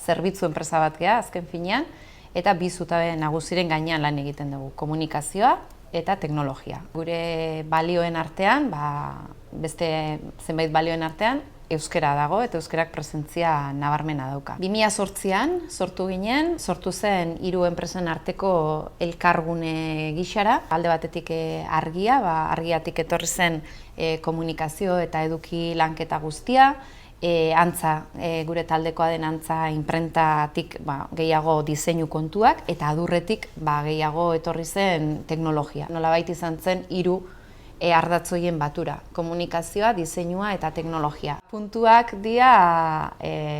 zerbitzu enpresa bat gea, azken finean, eta bi zutabe nagusiren gainean lan egiten dugu, komunikazioa eta teknologia. Gure balioen artean, beste zenbait balioen artean, euskara dago eta euskarak presentzia nabarmena dauka. 2008an sortu zen 3 enpresen arteko elkargune gixara. Alde batetik argia, argiatik etorri zen komunikazio eta eduki lanketa guztia. Antza, gure taldekoa den antza inprentatik gehiago diseinu kontuak eta adurretik gehiago etorri zen teknologia. Nolabait izan zen 3 ardatzoien batura, komunikazioa, diseinua eta teknologia. Puntuak dira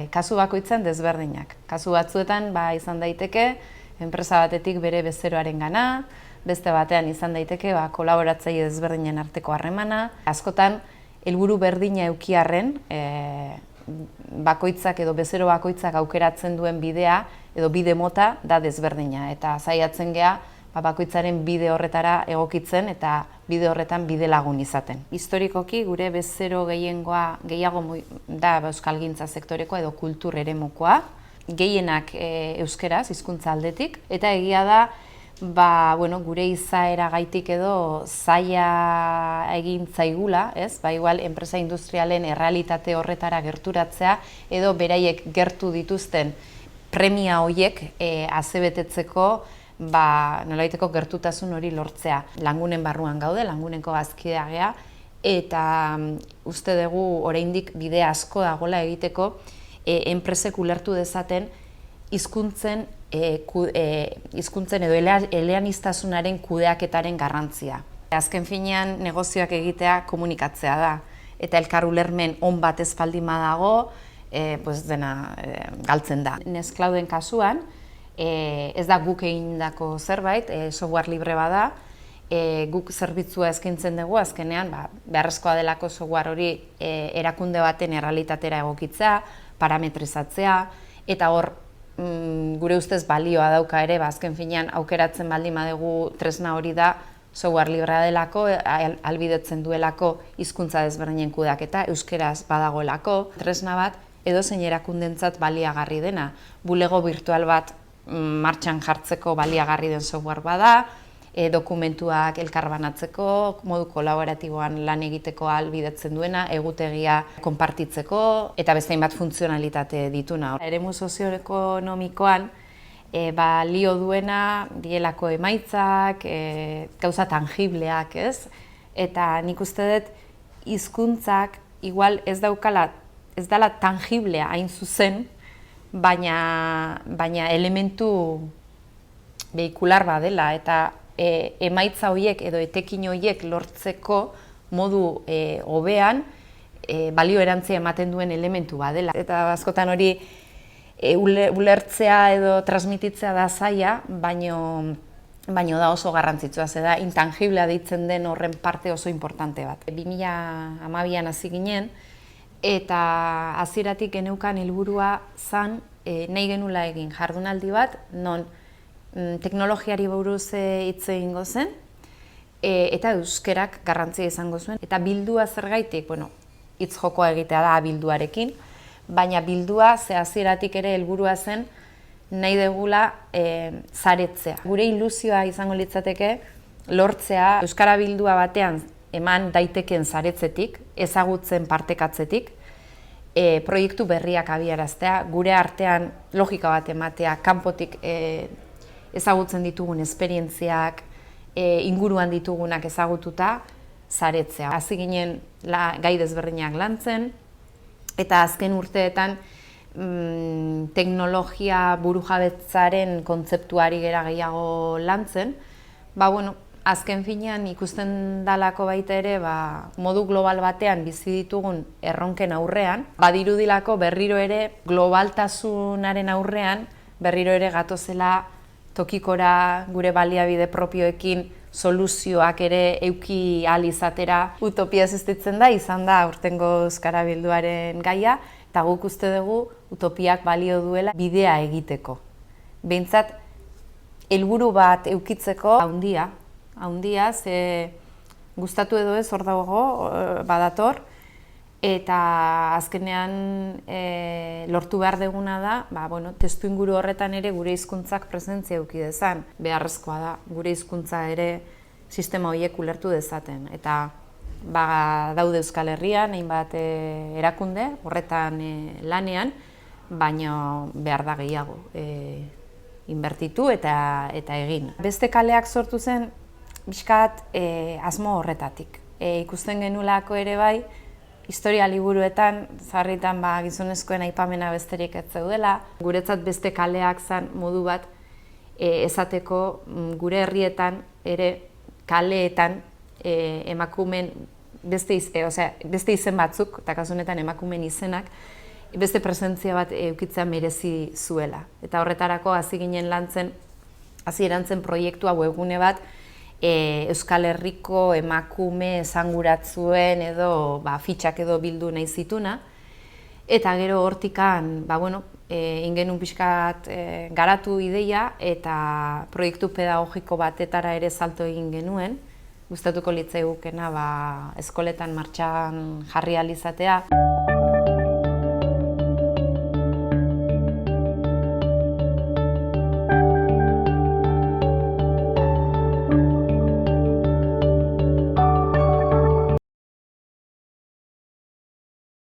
kasu bakoitzen desberdinak. Kasu batzuetan izan daiteke enpresa batetik bere bezeroaren gana, beste batean izan daiteke kolaboratzaile desberdinen arteko harremana. Askotan, helburu berdina eukiarren, bakoitzak edo bezero bakoitzak aukeratzen duen bidea edo bide mota da desberdina. Eta saiatzen gea bakoitzaren bide horretara egokitzen eta bide horretan bide lagun izaten. Historikoki gure bezero gehiago da euskalgintza sektorekoa edo kultur eremukoa, gehienak euskeraz, hizkuntza aldetik, eta egia da gure izaera gaitik edo zaila egin zaigula, igual enpresa industrialen errealitate horretara gerturatzea edo beraiek gertu dituzten premia horiek azebetetzeko nolabaiteko gertutasun hori lortzea. Langunen barruan gaude, languneko bazkidea gea, eta uste dugu oraindik bide asko dagoela egiteko enpresek ulertu dezaten hizkuntzen edo eleaniztasunaren kudeaketaren garrantzia. Azken finean negozioak egitea komunikatzea da, eta elkar ulermen on bat ez baldin badago, dena galtzen da. Nextclouden kasuan, ez da guk egindako zerbait, software libre bada, guk zerbitzua eskaintzen dugu, azkenean beharrezkoa delako software hori erakunde baten errealitatera egokitzea, parametrizatzea, eta hor gure ustez balioa dauka ere, azken finean aukeratzen baldin badugu tresna hori da software librea delako, ahalbidetzen duelako hizkuntza desberdinen kudeaketa, euskeraz badagoelako, tresna bat edozein erakundentzat baliagarri dena, bulego virtual bat martxan jartzeko baliagarri den software bada, dokumentuak elkarbanatzeko, modu kolaboratiboan lan egiteko ahalbidetzen duena, egutegia konpartitzeko, eta beste hainbat funtzionalitate dituna. Eremu sozioekonomikoan balio duena dielako emaitzak, gauza tangibleak, eta nik uste dut hizkuntzak igual ez dela tangiblea hain zuzen, baina elementu behikular badela eta emaitza horiek edo etekin horiek lortzeko modu hobean balio erantzia ematen duen elementu badela. Eta askotan hori ulertzea edo transmititzea da zaila, baino da oso garrantzitsua, da intangiblea deitzen den horren parte oso importante bat. 2012an hasi ginen, eta hasieratik geneukan helburua zan nahi genula egin jardunaldi bat, non teknologiari buruz hitz egingo zen, eta euskerak garrantzia izango zuen. Eta bildua zergaitik, hitz jokoa egitea da bilduarekin, baina bildua hasieratik ere helburua zen nahi degula saretzea. Gure ilusioa izango litzateke lortzea euskara bildua batean eman daitekeen saretzetik, ezagutzen partekatzetik, proiektu berriak abiaraztea, gure artean logika bat ematea, kanpotik ezagutzen ditugun esperientziak, inguruan ditugunak ezagututa, saretzea. Hasi ginen gai desberdinak lantzen, eta azken urteetan teknologia burujabetzaren kontzeptuari gera gehiago lantzen, azken finean ikusten dalako baita ere modu global batean bizi ditugun erronken aurrean, badirudilako berriro ere globaltasunaren aurrean berriro ere gatozela tokikora gure baliabide propioekin soluzioak ere euki ahal izatera utopia existitzen da, izan da aurtengo euskara bilduaren gaia, eta guk uste dugu utopiak balio duela bidea egiteko. Behintzat, helburu bat eukitzeko haundia, ze gustatu edo ez hor dago badator, Eta azkenean lortu behar duguna da, testu inguru horretan ere gure hizkuntzak presentzia eduki dezan. Beharrezkoa da, gure hizkuntza ere sistema horiek ulertu dezaten. Eta daude Euskal Herrian, hainbat erakunde, horretan lanean, baina behar da gehiago inbertitu eta egin. Beste kaleak sortu zen, pixkat asmo horretatik. Ikusten genulako ere bai, historia liburuetan, sarritan gizonezkoen aipamena besterik ez zeudela. Guretzat beste kaleak zen modu bat esateko gure herrietan ere kaleetan emakumeen beste izen batzuk, eta kasu honetan emakumeen izenak, beste presentzia bat edukitzea merezi zuela. Eta horretarako hasi ginen lantzen, erantzen proiektua webgune bat, Euskal Herriko emakume esanguratsuen edo fitxak edo bildu nahi zituna. Eta gero hortikan, ingenun pixkat garatu ideia eta proiektu pedagogiko batetara ere salto egin genuen. Gustatuko litzaigukena eskoletan martxan jarri ahal izatea.